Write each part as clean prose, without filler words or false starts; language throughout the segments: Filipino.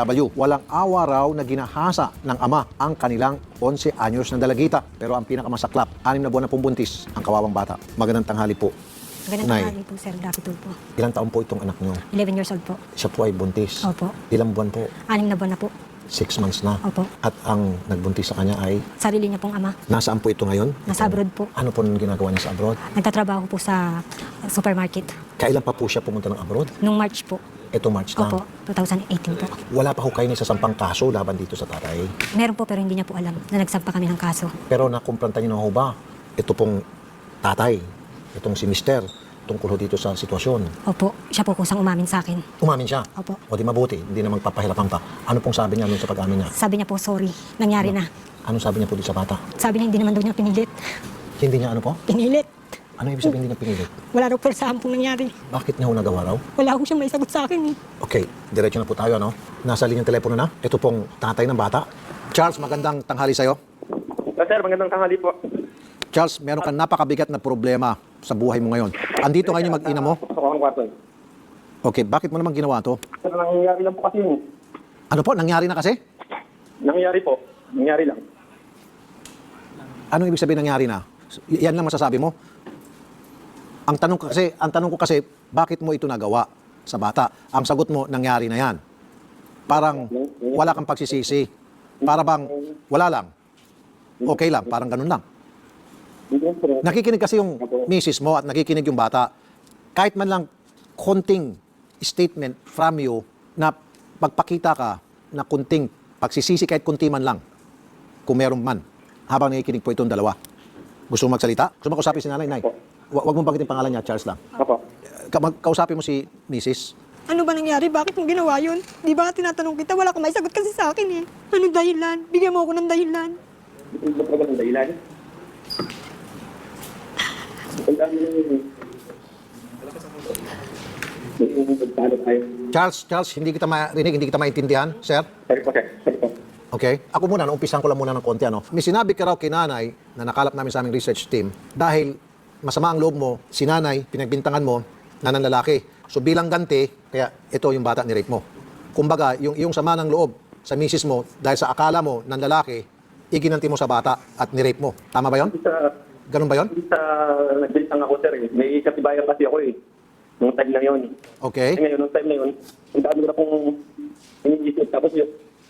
W. Walang awa raw na ginahasa ng ama ang kanilang 11 anyos na dalagita. Pero ang pinakamasaklap, 6 na buwan na pumbuntis ang kawawang bata. Magandang tanghali po. Magandang Nay. tanghali po, Sir Rapitul po. Ilang taon po itong anak nyo? 11 years old po. Siya po ay buntis. Opo. Ilang buwan po? 6 na buwan na po. 6 months na. Opo. At ang nagbuntis sa kanya ay, Sarili niya pong ama. nasaan po ito ngayon? Nasa abroad po. Ano po nang ginagawa niya sa abroad? Nagtatrabaho po sa supermarket. Kailan pa po siya pumunta ng abroad? Nung March po. Ito March na. Opo. 2018 po. Wala pa ho kayo sasampang kaso laban dito sa tatay. Meron po pero hindi niya po alam na nagsampa kami ng kaso. Pero nakumpranta niyo na ho ba? Ito pong tatay, itong si Mister, tungkol ho dito sa sitwasyon. Opo. Siya po kusang umamin sa akin. Umamin siya. Opo. O di mabuti, hindi na magpapahirapan pa. Ano pong sabi niya nun sa pag-amin niya? Sabi niya po, sorry. Nangyari na. Anong sabi niya po dito sa bata? Sabi niya hindi naman daw niya pinilit. Hindi niya ano po? Pinilit. Ano ibig sabihin hindi niya pinilit? Wala raw po sa pong nangyari. Bakit niya ho nagawa raw? Wala ko siyang may sagot sa akin eh. Okay, diretso na po tayo, ano? Nasa linyang telepono na. Ito pong tatay ng bata. Charles, magandang tanghali sa'yo. Sir, magandang tanghali po. Charles, meron kang napakabigat na problema sa buhay mo ngayon. Andito ngayon yung mag-ina mo. Sa kakang kwarto. Okay, bakit mo naman ginawa to? Sir, nangyayari lang po kasi yun. Ano po, nangyari na kasi? Nangyayari po. Nangyayari lang. Ano ibig sabihin nangyari na? Yan lang masasabi mo? Ang tanong ko kasi, bakit mo ito nagawa sa bata? Ang sagot mo, nangyari na yan. Parang wala kang pagsisisi. Para bang wala lang. Okay lang, parang ganun lang. Nakikinig kasi yung misis mo at nakikinig yung bata. Kahit man lang konting statement from you na pagpakita ka na kunting pagsisisi kahit kunti man lang, kung meron man, habang nakikinig po itong dalawa. Gusto mo magsalita? Gusto mo kausapin si nanay? Nay? Wag mo banggitin pangalan niya, Charles lang. Apo. Kausapin mo si misis. Ano ba nangyari? Bakit mo ginawa yun? Di ba tinatanong kita? Wala kang may sagot kasi sa akin eh. Anong dahilan? Bigyan mo ako ng dahilan. Hindi ba talaga ng dahilan? Ang dami na yun. Nagtalo tayo. Charles, hindi kita marinig, hindi kita maintindihan, sir. Sorry po, sir. Sorry po. Okay? Ako muna, umpisan ko lang muna ng konti. Ano? May sinabi ka raw kay nanay na nakalap namin sa aming research team dahil masama ang loob mo, si nanay, pinagbintangan mo, na ng lalaki. So bilang ganti, kaya ito yung bata ni rape mo. Kumbaga, yung sama ng loob sa misis mo dahil sa akala mo ng lalaki, iginanti mo sa bata at ni-rape mo. Tama ba yon? Ganun ba yon? Hindi sa nagbintang ako, sir. May katibayan kasi ako eh. Nung time na yun. Okay. Ngayon, nung time na yun, ang dami ko na pong iniisip. Tapos yun,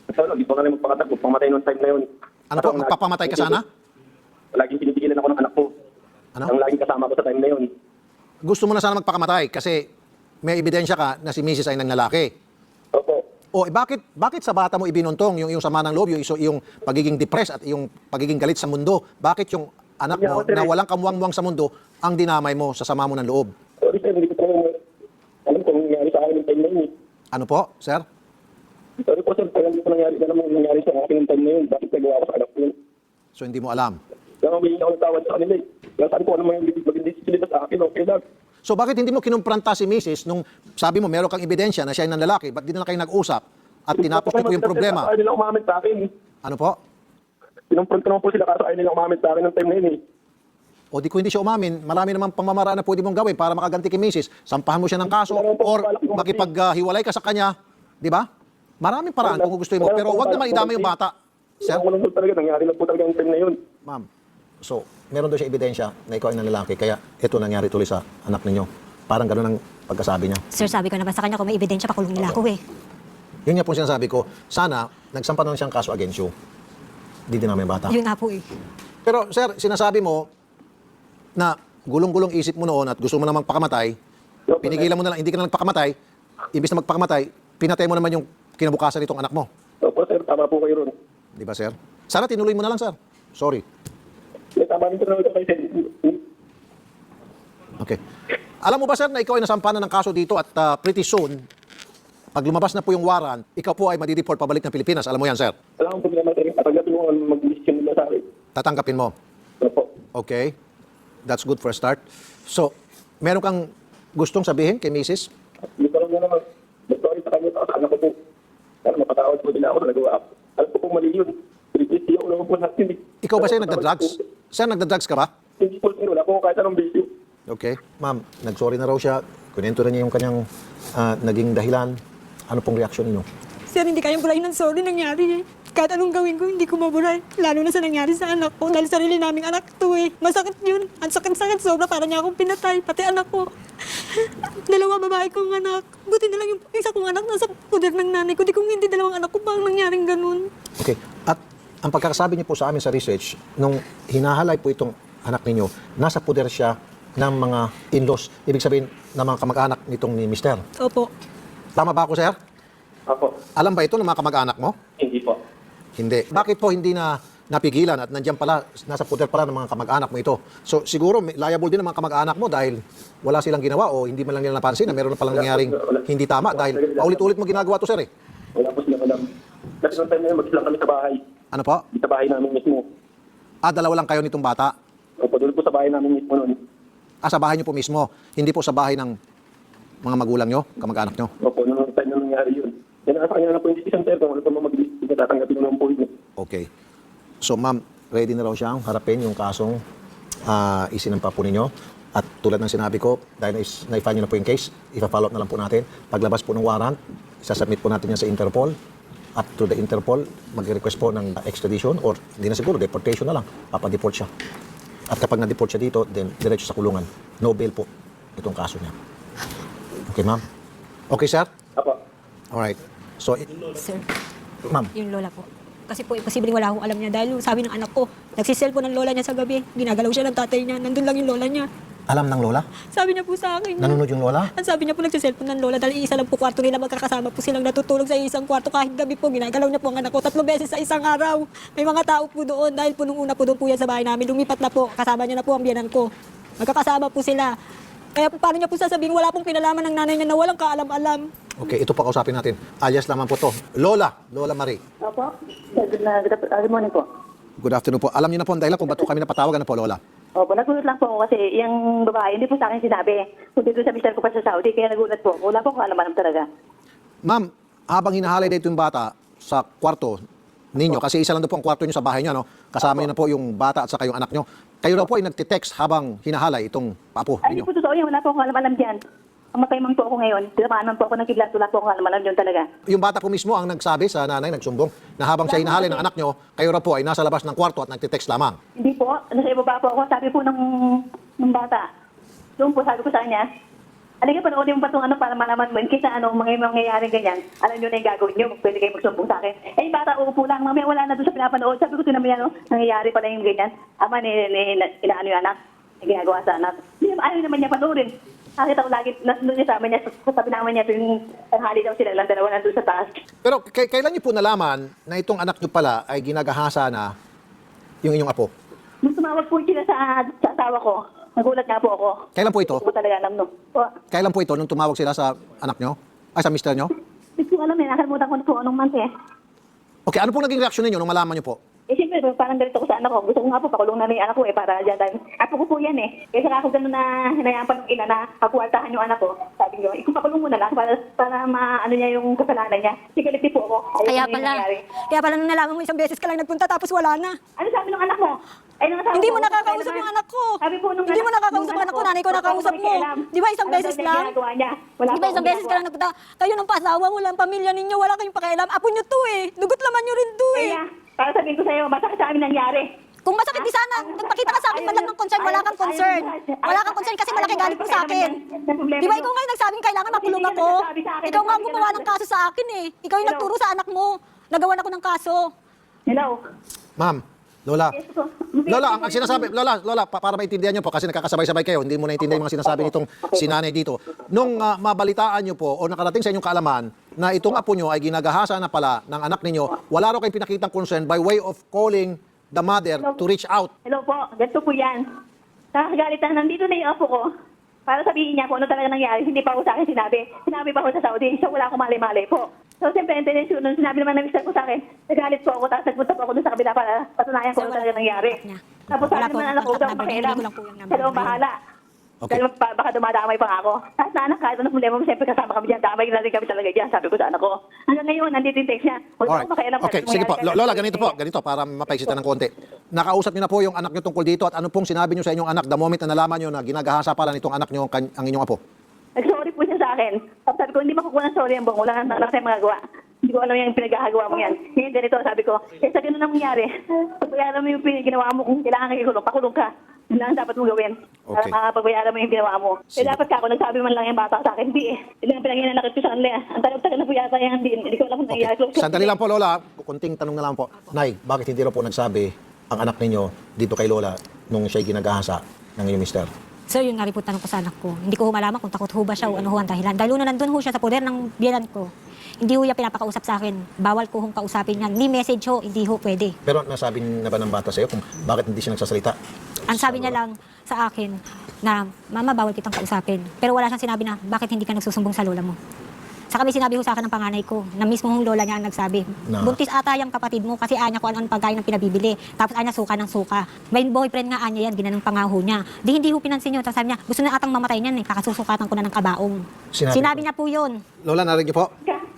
di pa nga rin magpakatak. Pamatay nung time na yun. Ano po, magpapamatay ka sana? Laging pinitigilan ako ng anak ko. Ano? Ang laging kasama ko sa time na yun. Gusto mo na sana magpakamatay kasi may ebidensya ka na si misis ay ng lalaki. Opo. O bakit sa bata mo ibinuntong yung sama ng loob, yung pagiging depressed at yung pagiging galit sa mundo? Bakit yung anak mo na walang kamuwang-muwang sa mundo ang dinamay mo sa sama mo ng loob? Sorry, sir. Hindi ko po alam kung nangyari sa akin yung time na yun. Ano po, sir? Sorry po, sir. Parang hindi ko nangyari sa akin yung time na yun. Bakit nagawa ko sa anak ko yun? So hindi mo alam. Kaya humingi ako ng tawad sa kanila eh. Kaya saan ko ano maging silita sa akin, okay lang. So bakit hindi mo kinumpranta si misis nung sabi mo meron kang ebidensya na siya ay ng lalaki, ba't di na lang kayo nag-usap at tinapos niyo po yung problema? Ayaw nila umamit sa akin. Ano po? Kinumpront ko naman po sila kaso ayaw nila umamit sa akin ng time na yun eh. O di ko hindi siya umamin, marami namang pamamaraan na pwede mong gawin para makaganti kay misis. Sampahan mo siya ng kaso or makipaghiwalay ka sa kanya, di ba? Maraming paraan kung gusto mo, pero wag naman idama yung bata. Sir? Ako lang po talaga, nangyari lang po talaga yung time na yun. Ma'am, so meron daw siya ebidensya na ikaw ay ng lalaki, kaya ito nangyari tuloy sa anak ninyo. Parang gano'n ang pagkasabi niya. Sir, sabi ko na ba sa kanya kung may ebidensya, pakulong nila ako eh. Yun nga po sinasabi ko, sana nagsampa na siyang kaso against you. Hindi din namin bata. Yun nga po eh. Pero sir, sinasabi mo na gulong-gulong isip mo noon at gusto mo namang pakamatay, pinigilan mo na lang, hindi ka na nagpakamatay, ibig na magpakamatay, pinatay mo naman yung kinabukasan nitong anak mo. Opo sir, tama po kayo ron. Di ba sir? Sana tinuloy mo na lang sir. Sorry. Tama rin po naman ito kayo sir. Okay. Alam mo ba sir na ikaw ay nasampanan ng kaso dito at pretty soon, pag lumabas na po yung warrant, ikaw po ay madi-deport pabalik ng Pilipinas. Alam mo yan sir? Wala akong problema sir. Tatanggapin mo ang mag-decision nila sa akin. Tatanggapin mo. Opo. Okay. That's good for a start. So, meron kang gustong sabihin kay Mrs.? Gusto lang na naman. Mag-sorry sa kanya sa anak ko po. Para mapatawad po nila ako na nagawa ako. Alam ko po mali yun. Pinipisi ako naman po natin. Ikaw ba sir nagda-drugs? Sir, nagda-drugs ka ba? Hindi po sir. Wala po kahit anong bisyo. Okay. Ma'am, nag-sorry na raw siya. Kunento na niya yung kanyang naging dahilan. Ano pong reaksyon ninyo? Sir, hindi kayang burahin ng sorry nangyari eh. Kahit anong gawin ko, hindi ko maburay. Lalo na sa nangyari sa anak ko. Dahil sarili naming anak to eh. Masakit yun. Ang sakit-sakit sobra para niya akong pinatay. Pati anak ko. Dalawa babae kong anak. Buti na lang yung isa kong anak nasa puder ng nanay ko. Di kung hindi dalawang anak ko pa ang nangyaring ganun. Okay. At ang pagkakasabi niyo po sa amin sa research, nung hinahalay po itong anak ninyo, nasa puder siya ng mga in-laws. Ibig sabihin ng mga kamag-anak nitong ni Mister. Opo. Tama ba ako, sir? Ako, Alam ba ito ng mga kamag-anak mo? hindi po. Hindi. Bakit po hindi na napigilan at nandiyan pala, nasa puder pala ng mga kamag-anak mo ito? So siguro liable din ng mga kamag-anak mo dahil wala silang ginawa o hindi man lang nila napansin na meron na palang nangyaring hindi tama dahil paulit-ulit mo ginagawa to, sir eh. Wala po silang alam. Kasi noong time na yun, mag-islang kami sa bahay. Ano po? Sa bahay namin mismo. Dalawa lang kayo nitong bata. Opo, doon po sa bahay namin mismo noon. Sa bahay niyo po mismo. Hindi po sa bahay ng mga magulang nyo, kamag-anak nyo. Opo, noong time na nangyari yun. Yan ang kanya na po yung decision, sir, kung ano pa mag-ibig na tatanggapin mo ng po yun. Okay. So ma'am, ready na raw siyang harapin yung kasong isinampa po ninyo. At tulad ng sinabi ko, dahil na-file nyo na po yung case, ipa-follow up na lang po natin. Paglabas po ng warrant, isasubmit po natin yan sa Interpol. At to the Interpol, mag-request po ng extradition or hindi na siguro, deportation na lang. Papadeport siya. At kapag na-deport siya dito, then diretso sa kulungan. No bail po itong kaso niya. Okay, ma'am? Okay, sir? Opo. Alright. So, Sir, ma'am, yung lola ko. Kasi po, imposibleng wala akong alam niya dahil sabi ng anak ko, nagsisel po ng lola niya sa gabi. Ginagalaw siya ng tatay niya. Nandun lang yung lola niya. alam ng lola? Sabi niya po sa akin. Nanonood yung lola? Ang sabi niya po nagsiselfon ng lola dahil isa lang po kwarto nila magkakasama po silang natutulog sa isang kwarto kahit gabi po. Ginagalaw niya po ang anak ko 3 beses sa isang araw. May mga tao po doon dahil po nung una po doon po yan sa bahay namin. Lumipat na po. Kasama niya na po ang biyanan ko. Magkakasama po sila. Kaya po paano niya po sasabihin wala pong pinalaman ng nanay niya na walang kaalam-alam. Okay, ito pa kausapin natin. Alias naman po to. Lola Marie. Opo. Good morning po. Good afternoon po. Alam niyo na po ang dahilan kung ba't po kami napatawagan na po, Lola. Opo, nagulat lang po ako kasi yung babae, hindi po sa akin sinabi. Kundi doon sa mister ko pa sa Saudi, kaya nagulat po. Wala po kung alam talaga. Ma'am, habang hinahalay dito yung bata sa kwarto ninyo, kasi isa lang daw po ang kwarto niyo sa bahay niyo, no? Kasama niyo na po yung bata at saka yung anak niyo. Kayo daw po ay nagtitext habang hinahalay itong papo Ay, ninyo. hindi po totoo yan. Wala po akong alam dyan. Ang matayman po ako ngayon. Tinamaan man po ako ng kidlat. Wala po akong alam yun talaga. Yung bata po mismo ang nagsabi sa nanay, nagsumbong, na habang siya hinahalay ng anak niyo, kayo raw po ay nasa labas ng kwarto at nagtitext lamang. Hindi po. Nasa ibaba po ako. Sabi po ng bata. Doon po, sabi ko sa kanya, alagay panoodin mo ba itong para malaman mo in case na mangyayari ganyan. Alam nyo na yung gagawin nyo. Pwede kayo magsumbong sa akin. Eh, yung bata uupo lang. Mamaya wala na doon sa pinapanood. Sabi ko, tinamayan, nangyayari pala yung ganyan. Ama, inaano yung anak. Ginagawa sa anak. Ayaw naman niya panoorin. Nakita ko lagi, nandun niya sa amin niya, sabi naman niya, tuwing tanghali daw sila lang, dalawa nandun sa taas. Pero kailan niyo po nalaman na itong anak niyo pala ay ginagahasa na yung inyong apo? Nung tumawag po sila sa asawa ko, nagulat nga po ako. Kailan po ito? Hindi ko talaga alam, no. Po, Kailan po ito nung tumawag sila sa anak niyo? Ay, sa mister niyo? hindi ko alam nakalimutan ko na po anong month eh. Okay, ano pong naging reaksyon ninyo nung malaman niyo po? Eh, siyempre, parang ganito ko sa anak ko. Gusto ko nga po, pakulong na rin yung anak ko para dyan. Dahil, apo ko po yan eh. Kaya saka ako gano'n na hinayaan pa ng ina na kapualtahan yung anak ko. Sabi niyo, kung pakulong mo na lang para maano niya yung kasalanan niya. Sigaliti po ako. Ayaw na yung nangyari. Kaya pala nung nalaman mo isang beses ka lang nagpunta tapos wala na. Ano sabi ng anak mo? Ay, nung asawa Hindi ko, mo nakakausap sabi yung naman, anak ko. Sabi po nung Hindi mo anak- nakakausap nung anak ko, nanay ko nakausap mo. Di ba isang beses lang? Ginagawa niya. Wala Di ba isang beses ka lang nagpunta? Kayo ng pasawa, walang pamilya ninyo, wala kayong pakialam. Apo nyo to eh. Dugot laman nyo rin to eh. Kaya, para sabihin ko sa'yo, masakit sa amin nangyari. Kung masakit di sana, nagpakita ka sa akin man lang ng concern, wala kang concern. Wala kang concern kasi malaki galit mo sa akin. Di ba ikaw nga yung nagsabing kailangan makulong ako? Ikaw nga ang gumawa ng kaso sa akin eh. Ikaw yung nagturo sa anak mo. Nagawan ako ng kaso. Hello? Ma'am, Lola. Yes po. Lola, ang sinasabi, Lola, para maintindihan niyo po kasi nakakasabay-sabay kayo, hindi mo naintindihan yung mga sinasabi nitong si nanay dito. Nung mabalitaan niyo po o nakarating sa inyong kaalaman na itong apo niyo ay ginagahasa na pala ng anak ninyo, wala raw kayong pinakitang concern by way of calling the mother to reach out. Hello po, ganito po yan. Nakakagalitan, nandito na yung apo ko. Para sabihin niya kung ano talaga nangyari, hindi pa ako sa akin sinabi. Sinabi pa ako sa Saudi, so wala akong mali-mali po. So siyempre, nung sinabi naman ng mister ko sa akin, nagalit po ako, tapos nagpunta po ako dun sa kabila para patunayan ko ano talaga nangyari. Tapos sabi naman anak ko, daw pakialam. Hello, bahala. Okay. Dahil baka dumadamay pa nga ako. Kahit na anak, kahit anong problema mo, siyempre kasama kami dyan. Damay na rin kami talaga dyan, sabi ko sa anak ko. Hanggang ngayon, nandito yung text niya. Huwag Alright. akong makialam. Okay, sige po. Lola, ganito para mapaisitan ng konti. Nakausap niyo na po yung anak niyo tungkol dito at ano pong sinabi niyo sa inyong anak the moment na nalaman niyo na ginagahasa pala nitong anak niyo ang inyong apo? Nag-sorry po siya sa akin. Tapos sabi ko, hindi makukuha ng sorry ang bong. Wala nang tayong magagawa. Hindi ko alam yung pinagagawa mo yan. Ngayon ganito, sabi ko, sa ganun na mangyari, pagbayaran mo yung ginawa mo, kung kailangan kayo pakulong ka. Yun lang ang dapat mo gawin. Para Okay. makapagbayaran mo yung ginawa mo. Sige. Dapat ka ako, nagsabi man lang yung bata sa akin, hindi eh. Yun lang pinanginanakit ko sa kanila. Ang tagal-tagal na po yata yan din. Hindi ko alam kung nangyari. Okay. Sandali lang po, Lola. Kunting tanong na lang po. Nay, bakit hindi raw po nagsabi ang anak ninyo dito kay Lola nung siya'y ginagahasa ng inyong mister? Sir, yun nga rin po tanong ko sa anak ko. Hindi ko ho malaman kung takot ho ba siya o ano ho ang dahilan. Dahil una nandun ho siya sa poder ng biyanan ko. Hindi ho niya pinapakausap sa akin. Bawal ko hong kausapin yan. Ni message ho, hindi ho pwede. Pero nasabi na ba ng bata sa'yo kung bakit hindi siya nagsasalita? Ang sabi niya lang sa akin na, Mama, bawal kitang kausapin. Pero wala siyang sinabi na, bakit hindi ka nagsusumbong sa lola mo? Saka may sinabi ho sa akin ng panganay ko, na mismo hong lola niya ang nagsabi. Na? Buntis ata yung kapatid mo kasi anya ko ano ang pagkain ng pinabibili. Tapos anya suka ng suka. May boyfriend nga anya yan, ginanong pangaho niya. Di hindi ho pinansin yun. Tapos sabi niya, gusto na atang mamatay niyan eh, kakasusukatan ko na ng kabaong. Sinabi Sinabi niya po yun. Lola, narinig niyo po?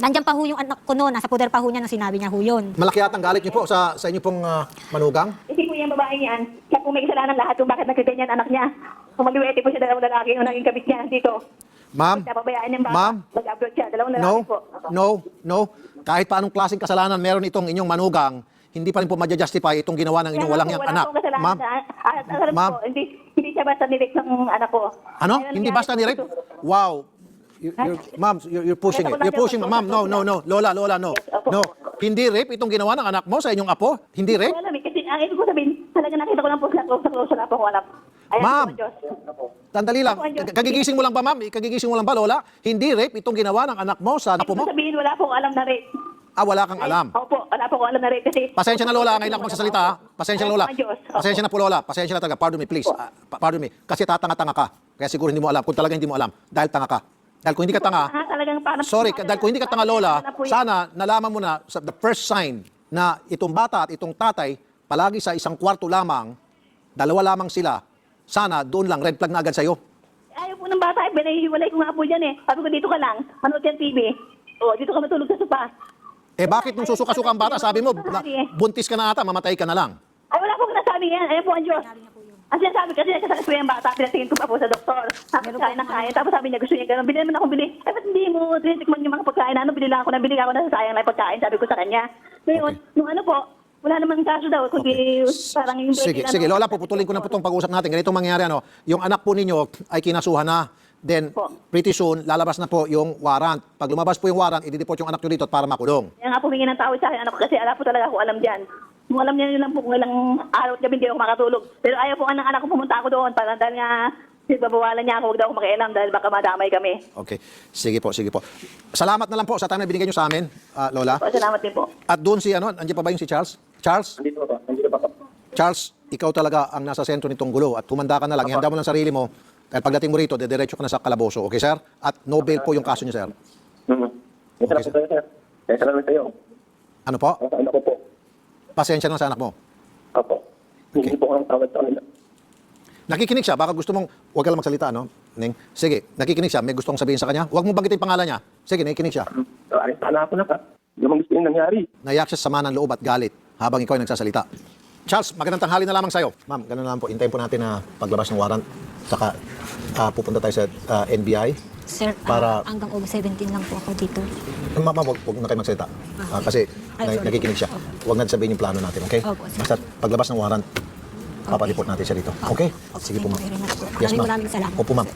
Nandyan pa ho yung anak ko noon, nasa poder pa ho niya nung sinabi niya ho yun. Malaki atang galit niyo po sa inyo pong manugang? Hindi po yung babae niyan. Siya po may kasalanan lahat kung bakit nagkaganyan anak niya. Kung mag-iwete po siya dalawang lalaki yung naging kabit niya dito. Ma'am? Napabayaan niyang bata. Ma'am? Mag-upload siya, dalawang lalaki No, po. no. Kahit pa anong klaseng kasalanan meron itong inyong manugang, hindi pa rin po ma-justify itong ginawa ng inyong walang yang anak. Ma'am, Ma'am? ma'am, hindi siya basta nirek ng anak ko. Ano? Kaya Hindi nangyari basta po ni-rape? ito. Wow. Ma'am, you're pushing it. You're pushing, ma'am. No. Lola, no. No. Hindi rape itong ginawa ng anak mo sa inyong apo? Hindi Hindi rape? ko alam eh, kasi ang ibig ko sabihin, talaga nakita ko lang po sa close, wala po ko alam. Ayan, Ma'am. po, Diyos. Sandali lang. Kagigising mo lang ba, ma'am? Kagigising mo lang ba, Lola? Hindi rape itong ginawa ng anak mo sa apo Ibig mo? ko sabihin, wala po ko alam na rape. Wala kang alam. Opo, wala po ko alam na rape kasi... Pasensya na, Lola. Ngayon ako magsasalita, ha? Pasensya na, Lola. Ay, Diyos. Opo. Pasensya na po, Lola. Pasensya na talaga. Pardon me, please. Pardon me. Kasi tatanga-tanga ka. Kaya siguro hindi mo alam. Kung talaga hindi mo alam. Dahil tanga ka. Dahil kung hindi ka tanga, Talagang parang... sorry, dahil kung hindi ka tanga, Lola, sana nalaman mo na sa the first sign na itong bata at itong tatay, palagi sa isang kwarto lamang, dalawa lamang sila, sana doon lang, red flag na agad sa'yo. Ayaw po ng bata, binahihiwalay ko nga po dyan eh. Sabi ko, dito ka lang, manood yan TV. O, dito ka matulog sa sopa. Eh bakit nung susuka-suka ang bata, sabi mo, buntis ka na ata, mamatay ka na lang. Ay, wala po nasabi yan. Ayan po ang Diyos. Ang sinasabi kasi nagkasakit po yung bata, pinatingin ko pa po sa doktor. Tapos kain ng kain, tapos sabi niya gusto niya gano'n. Bili naman akong bili. Ay, ba't hindi mo tinitikman yung mga pagkain? Ano, bili lang ako na sayang lang yung pagkain. Sabi ko sa kanya. Ngayon, nung ano po, wala namang kaso daw. Kundi parang yung... Sige, Lola, puputulin ko na po itong pag-uusap natin. Ganito mangyayari, ano, yung anak po ninyo ay kinasuhan na. Then, Po. pretty soon, lalabas na po yung warrant. Pag lumabas po yung warrant, i-deport yung anak nyo dito para makulong. Kaya nga po hingin ng tawad sa akin, anak ko, kasi alam po talaga ako alam dyan. Kung alam niya yun lang po kung ilang araw at gabi hindi ako makatulog. Pero ayaw po ng anak ko pumunta ako doon para dahil nga babawalan niya ako, huwag daw ako makialam dahil baka madamay kami. Okay. Sige po. Salamat na lang po sa time na binigay nyo sa amin, Lola. Po, salamat din po. At doon si, nandiyan pa ba yung si Charles? Charles? Nandito pa po. Charles, ikaw talaga ang nasa sentro nitong gulo at tumanda ka na lang. Ihanda mo lang sarili mo. Dahil pagdating mo rito, dediretso ka na sa kalaboso. Okay, sir? At no bail po yung kaso niyo, sir. Ito na po tayo, sir. Kaya salamat sa'yo. Ano po? Ang anak ko po. Pasensya na sa anak mo. Opo. Hindi po ang tawad sa kanila. Nakikinig siya. Baka gusto mong, huwag ka lang magsalita, no? Ning? Sige, nakikinig siya. May gustong sabihin sa kanya. Huwag mong banggitin yung pangalan niya. Sige, nakikinig siya. So, alis na ako na ka. Hindi naman gusto yung nangyari. Naiyak siya sa sama ng loob at galit habang ikaw ay nagsasalita. Charles, magandang tanghali na lamang sa'yo. Ma'am, ganun lang po. Hintayin po natin na paglabas ng warrant. Saka pupunta tayo sa NBI. Sir, Para- hanggang August 17 lang po ako dito. Ma'am, huwag na kayo magsalita. Kasi Ay, sorry. nakikinig siya. Huwag natin sabihin yung plano natin, okay? Opo, sir. Basta paglabas ng warrant, papareport natin siya dito. Okay? Sige po, ma'am. Thank you very much po. Yes, ma'am. Maraming salamat. Opo, ma'am.